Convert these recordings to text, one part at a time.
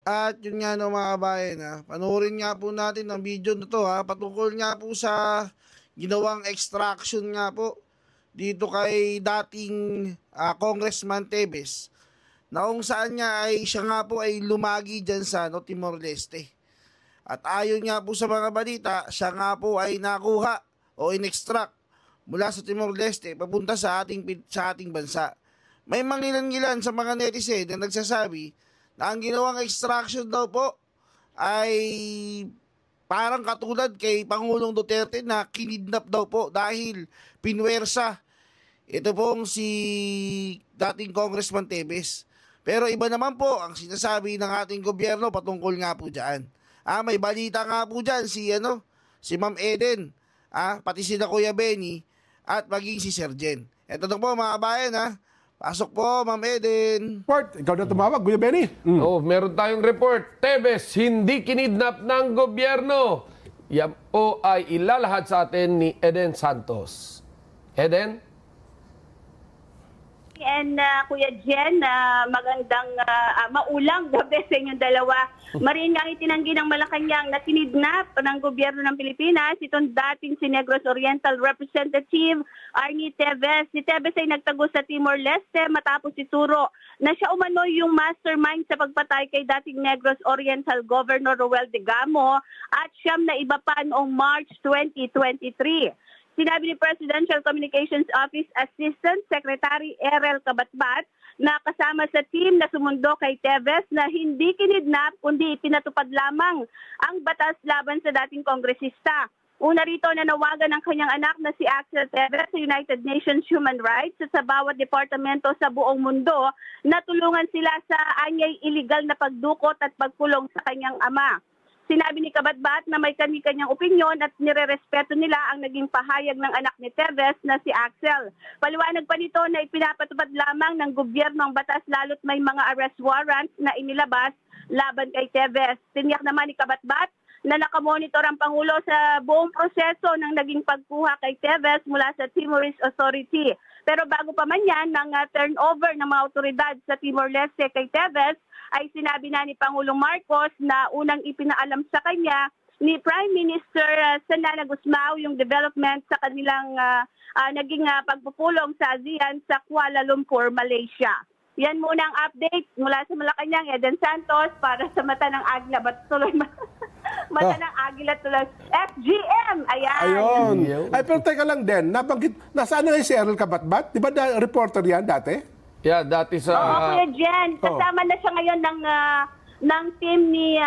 At yun nga no mga kabayan, panoorin nga po natin ang video na to patungkol nga po sa ginawang extraction nga po dito kay dating Congressman Teves, na kung saan nga ay siya nga po ay lumagi dyan sa Timor-Leste. At ayon nga po sa mga balita, siya nga po ay nakuha o in-extract mula sa Timor-Leste papunta sa ating bansa. May mangilan-ngilan sa mga netizen na nagsasabi na ang ginawang extraction daw po ay parang katulad kay Pangulong Duterte na kinidnap daw po dahil pinwersa ito pong si dating Congressman Teves. Pero iba naman po ang sinasabi ng ating gobyerno patungkol nga po dyan. May balita nga po dyan si Ma'am Eden, pati si Kuya Benny at maging si Sir Jen. Ito na po mga kabayan Pasok po, Ma'am Eden. Report, ikaw na tumawag, Kuya Benny. Oh, meron tayong report. Teves, hindi kinidnap ng gobyerno. Yan po ay ilalahad sa atin ni Eden Santos. Eden? And Kuya Jen, magandang maulang gabi sa inyong dalawa. Marin nga itinanggi ng Malacanang na kinidnap ng gobyerno ng Pilipinas itong dating si Negros Oriental Representative Arnie Teves. Si Teves ay nagtago sa Timor-Leste matapos ituro na siya umano yung mastermind sa pagpatay kay dating Negros Oriental Governor Roel Degamo at siyam na iba pa noong March 2023. Sinabi ni Presidential Communications Office Assistant Secretary Errol Cabatbat na kasama sa team na sumundo kay Teves na hindi kinidnap kundi ipinatupad lamang ang batas laban sa dating kongresista. Una rito nanawagan ng kanyang anak na si Axel Teves sa United Nations Human Rights at sa bawat departamento sa buong mundo na tulungan sila sa anyay iligal na pagdukot at pagkulong sa kanyang ama. Sinabi ni Cabatbat na may kani-kanyang opinyon at nirerespeto nila ang naging pahayag ng anak ni Teves na si Axel. Paliwanag pa nito na ipinapatupad lamang ng gobyerno ang batas lalo't may mga arrest warrants na inilabas laban kay Teves. Tiniyak naman ni Cabatbat na nakamonitor ang Pangulo sa buong proseso ng naging pagkuha kay Teves mula sa Timorese Authority. Pero bago pa man yan, ng turnover ng mga otoridad sa Timor-Leste kay Teves, ay sinabi na ni Pangulong Marcos na unang ipinaalam sa kanya ni Prime Minister Sanana Gusmao yung development sa kanilang naging pagpupulong sa ASEAN sa Kuala Lumpur, Malaysia. Yan muna ang update mula sa Malacanang, Eden Santos, para sa Mata ng Agila. Ba't tuloy Mata ng Agila tuloy? FGM! Ayan! Ayun. Ay, pero teka lang din, nasaan na si Errol Cabatbat? Di ba reporter yan dati? Yeah, dati sa... Oo, Kuya Jen. Kasama na siya ngayon ng team ni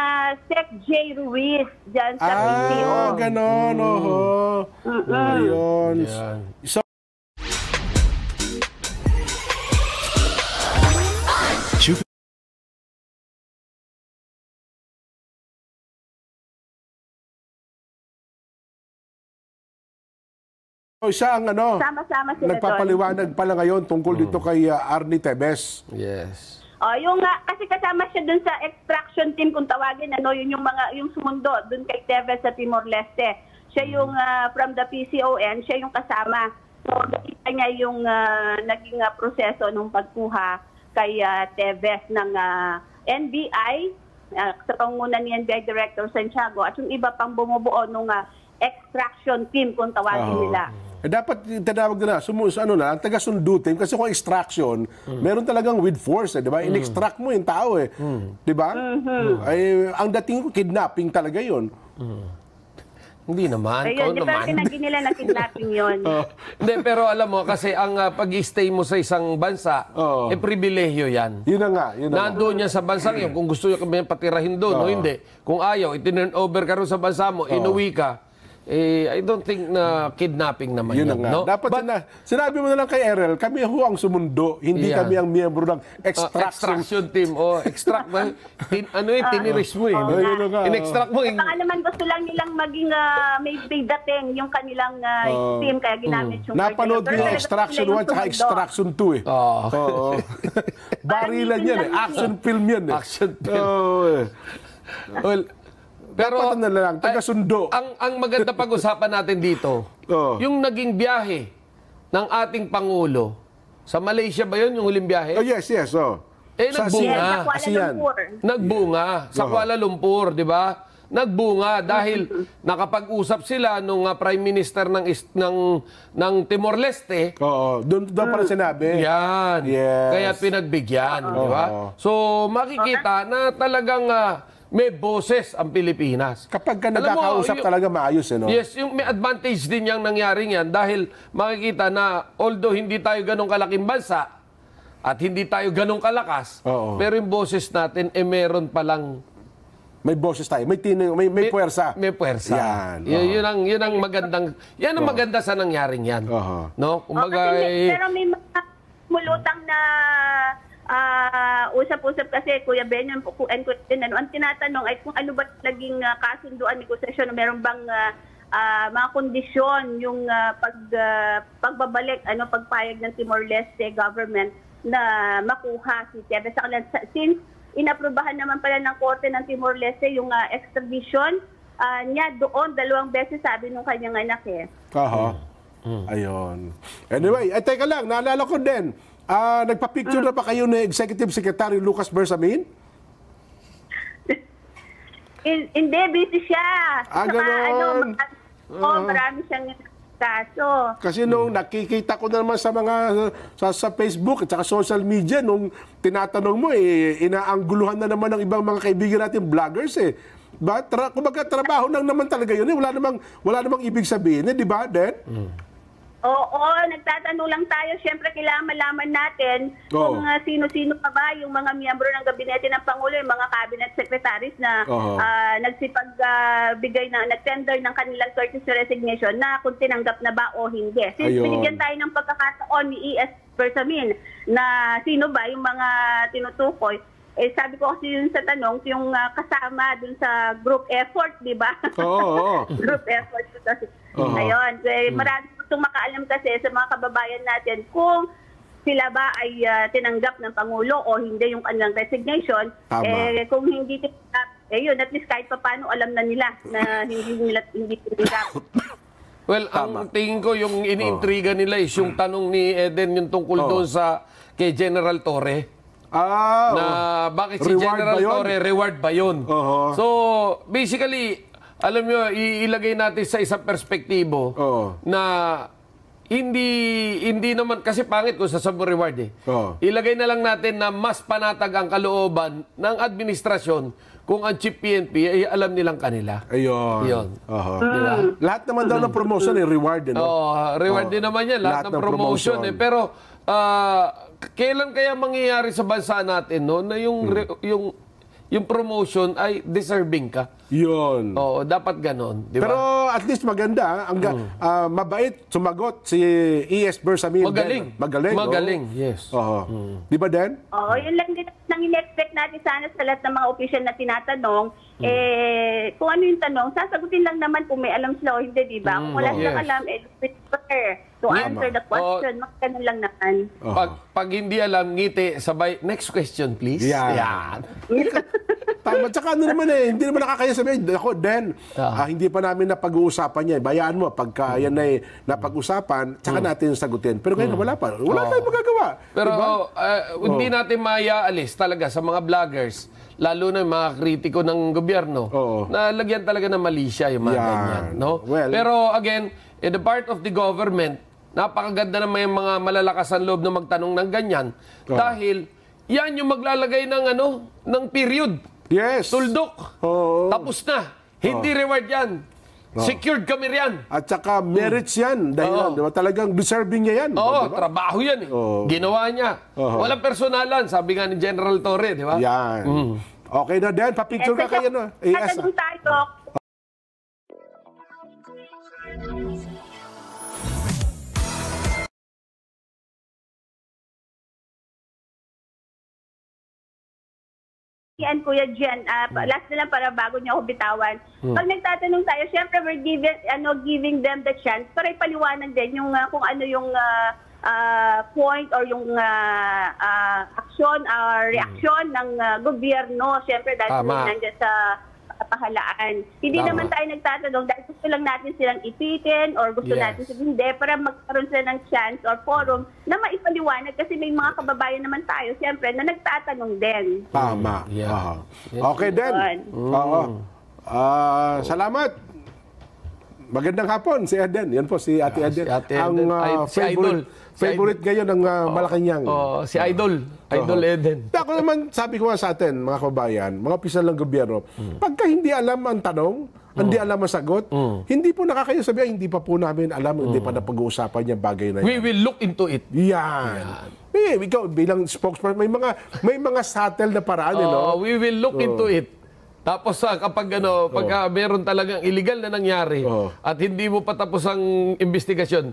Sec J. Ruiz dyan sa PCO. Ganon. Ayun. So, siya ang sama-sama sila nagpapaliwanag pala ngayon tungkol dito kay Arnie Teves. Yes. Yung kasi kasama siya dun sa extraction team kung tawagin, yun yung sumundo dun kay Teves sa Timor-Leste. Siya yung from the PCON, siya yung kasama. So nakita niya yung naging proseso ng pagkuha kay Teves ng NBI, sa pangunan ni NBI Director Santiago at yung iba pang bumubuo ng extraction team kung tawagin nila. Dapat tinawag na ang taga-sundo team kasi kung extraction, meron talagang with force, di ba? In-extract mo yung tao di ba? Ay, ang dating ko kidnapping talaga 'yon. Hindi naman. Ayun, di ba tinanggi nila na kidnapping 'yon? Hindi, pero alam mo kasi ang pag-stay mo sa isang bansa, pribilehiyo 'yan. Yun na nga, nandoon yan sa bansang yun. Kung gusto niyo kami patirahin doon o hindi. Kung ayaw, itinurn over ka rin sa bansa mo, inuwi ka. I don't think na kidnapping naman yun. No? Dapat sinabi mo na lang kay Errol, kami ang sumundo, hindi kami ang miyembro ng extraction team. Extract mo. Tiniris mo in-extract mo. Baka naman gusto lang nilang maging may dating yung kanilang team, kaya ginamit yung napanood ko yung extraction 1 at extraction 2 Barilan yan action film yan Action film. Well, pero na lang, taga-sundo. Ang maganda pag-usapan natin dito, yung naging biyahe ng ating Pangulo. Sa Malaysia ba yun, yung huling biyahe? Yes. Sa nagbunga. Yes, sa Kuala ASEAN. Lumpur. Nagbunga sa Kuala Lumpur, di ba? Nagbunga dahil nakapag-usap sila nung Prime Minister ng Timor-Leste. Oo, doon pala sinabi. Yan. Yes. Kaya pinagbigyan, di ba? So makikita na talagang may boses ang Pilipinas. Kapag ka Alam mo, nagkakausap talaga maayos, no? Yes, yung may advantage din yung nangyaring yan dahil makikita na although hindi tayo ganong kalaking bansa at hindi tayo ganong kalakas, Oo. pero yung boses natin meron palang May boses tayo, may puwersa. may puwersa. Yan. Yun ang magandang, yan ang maganda sa nangyaring yan. Oo. No? Kumbaga, Pero may mga mulutang na usap-usap kasi Kuya Ben and Kuya Ben, ang tinatanong ay kung ano ba naging kasunduan, negosasyon, meron bang mga kondisyon yung pagbabalik, pagpayag ng Timor-Leste government na makuha si Tevez sa kanila. Since inaprubahan naman pala ng Korte ng Timor-Leste yung extradition niya doon 2 beses, sabi nung kanyang anak eh. Aha. Ayun. Anyway, teka lang, naalala ko din, nagpa-picture na pa kayo ni Executive Secretary Lucas Bersamin? Hindi, busy siya. Ganon. Marami siyang kaso. Kasi nung nakikita ko na naman sa mga sa Facebook at saka social media, nung tinatanong mo, inaangguluhan na naman ng ibang mga kaibigan natin, vloggers eh. Kumbaga, trabaho lang naman talaga yun. Wala namang ibig sabihin, di ba, Den? Oo, nagtatanong lang tayo. Siyempre, kailangan malaman natin kung sino-sino pa ba yung mga miyembro ng gabinete ng Pangulo, yung mga cabinet secretaries na nag-tender ng kanilang courtesy resignation na kung tinanggap na ba o hindi. Since binigyan tayo ng pagkakataon ni E.S. Bersamin na sino ba yung mga tinutukoy, sabi ko kasi yun sa tanong, yung kasama dun sa group effort, di ba? Oo. Group effort. Ayun. Marami gustong makaalam kasi sa mga kababayan natin kung sila ba ay tinanggap ng Pangulo o hindi yung kanilang resignation. Kung hindi tinanggap, yun, at least kahit pa paano alam na nila na hindi tinanggap. well, ang tingin ko yung iniintriga nila is yung tanong ni Eden yung tungkol doon sa kay General Torre. Na bakit si General Torre reward ba yun? So, basically, alam nyo, ilagay natin sa isang perspektibo na hindi naman, kasi pangit kung sasabi reward eh. Ilagay na lang natin na mas panatag ang kalooban ng administrasyon kung ang chief PNP ay alam nilang kanila. Ayun. Diba? Lahat naman daw ng promotion reward. Reward din naman yan. Lahat ng promotion. Pero, kailan kaya mangyayari sa bansa natin na yung promotion ay deserving ka? Yun. Oo, dapat ganon. Diba? Pero at least maganda. Mabait, sumagot si E.S. Bersamin. Magaling, yes. Di ba, Den? Oo, yun lang din ang in-expect natin sana sa lahat ng mga opisyal na tinatanong. Kung ano yung tanong, sasagutin lang naman kung may alam sila o hindi, di ba? Kung wala silang alam, to answer the question, magkanon lang naman. Pag hindi alam, ngiti, sabay, next question, please. Yan. Tama. Tsaka ano naman hindi naman nakakaya sabihin. Ako, Den, hindi pa namin napag-uusapan niya. Bayaan mo, pagka yan ay napag-usapan, tsaka natin sagutin. Pero ngayon, wala pa. Wala tayong magagawa. Pero hindi natin mayaalis talaga sa mga vloggers, lalo na yung mga kritiko ng gobyerno, na lagyan talaga ng mali siya yung mga ganyan. No? Pero again, in the part of the government, napakaganda na may mga malalakas ang loob na magtanong ng ganyan. Dahil yan yung maglalagay ng period. Yes. Tuldok. Tapos na. Hindi reward yan. Secured kami riyan. At saka merits yan. Dahil diba, talagang deserving niya yan. Oo, trabaho yan eh. Ginawa niya. Walang personalan, sabi nga ni General Torre, di ba? Yan. Okay na, Den. Pa-picture ka kayo na. Tatanong tayo. Yan, Kuya Jen, last na lang para bago niya ako bitawan. Pag nagtatanong tayo, syempre we're giving them the chance para ipaliwanag din yung kung ano yung point or yung action or reaksyon ng gobyerno. Syempre dahil nandiyan sa kapahalaan. Hindi Tama. naman tayo nagtatanong dahil gusto lang natin silang ipitin or gusto Yes. natin silang hindi para magkaroon sila ng chance or forum na maipaliwanag kasi may mga kababayan naman tayo, siyempre, na nagtatanong din. Tama. Yeah. Aha. Okay din. Yun. Oo. Salamat. Magandang hapon si Eden. Yan po si Ate Eden. si Ate Ang Eden. Ay, si Idol. favorite ngayon ng Malacanang. Si Idol. Idol Eden. Ako naman, sabi ko nga sa atin, mga kabayan, mga opisyal ng gobyerno, pagka hindi alam ang tanong, hindi alam ang sagot, hindi po nakakaya sabihin, hindi pa po namin alam, hindi pa na pag-uusapan yung bagay na yan. We will look into it. Yan. Ikaw, bilang spokesperson, may mga subtle na paraan, no? We will look into it. Tapos kapag pagka meron talagang illegal na nangyari at hindi mo patapos ang investigasyon,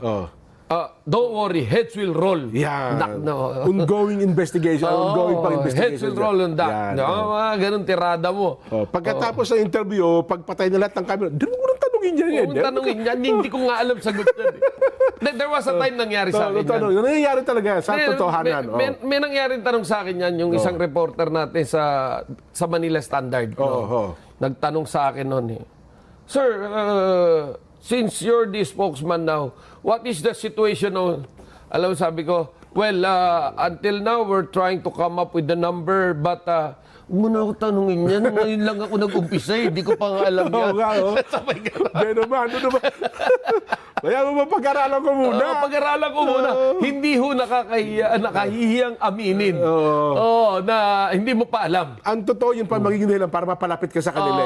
don't worry, heads will roll. Yan. No. Ongoing investigation, ongoing pang investigation. Heads will roll on that. Yan. Ganun tirada mo. Pagkatapos ng interview, pagpatay na lahat ng camera, di mo nang tanungin yan. Kung tanongin yan, hindi ko nga alam sagot yan. There was a time nangyari sa akin yan. Nangyayari talaga sa totohanan. May nangyaring tanong sa akin yan, yung isang reporter natin sa Manila Standard. Nagtanong sa akin noon Sir, since you're the spokesman now, what is the situation now? Alam mo, sabi ko, well, until now, we're trying to come up with the number, but muna ako tanungin yan. Ngayon lang ako nag-umpisa Hindi ko pa nga alam yan. Oo nga, Sabay ka. Ano naman? Kaya mo pag-aralan ko muna. Pag-aralan ko muna. Hindi ho nakahihiyang aminin. Na hindi mo pa alam. Ang totoo yun pa magiging dahilan para mapalapit ka sa kanila.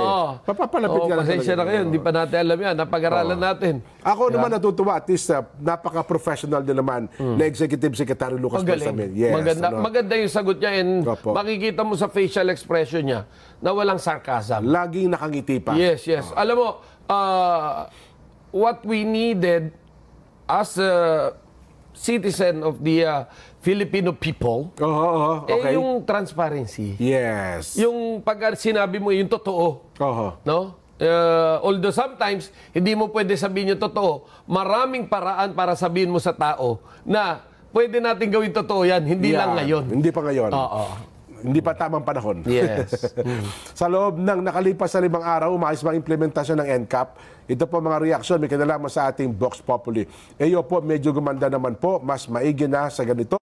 Papapalapit ka lang. Pasensya na kayo. Hindi pa natin alam yan. Napag-aralan natin. Ako naman natutuwa. At least napaka-professional din naman na Executive Secretary Lucas Bersamin. Yes, maganda yung sagot niya and makikita mo sa facial expression niya na walang sarcasm. Laging nakangiti pa. Yes. Alam mo, what we needed as a citizen of the Filipino people, okay. Yung transparency. Yes. Yung pag sinabi mo yung totoo. No? Although sometimes, hindi mo pwede sabihin yung totoo, maraming paraan para sabihin mo sa tao na pwede natin gawin totoo yan, hindi lang ngayon. Hindi pa ngayon. Hindi pa tamang panahon. Yes. Sa loob ng nakalipas na 5 araw, umayos mga implementasyon ng NCAP. Ito po mga reaksyon, may kinalaman sa ating Vox Populi. Eyo po, medyo gumanda naman po, mas maigi na sa ganito.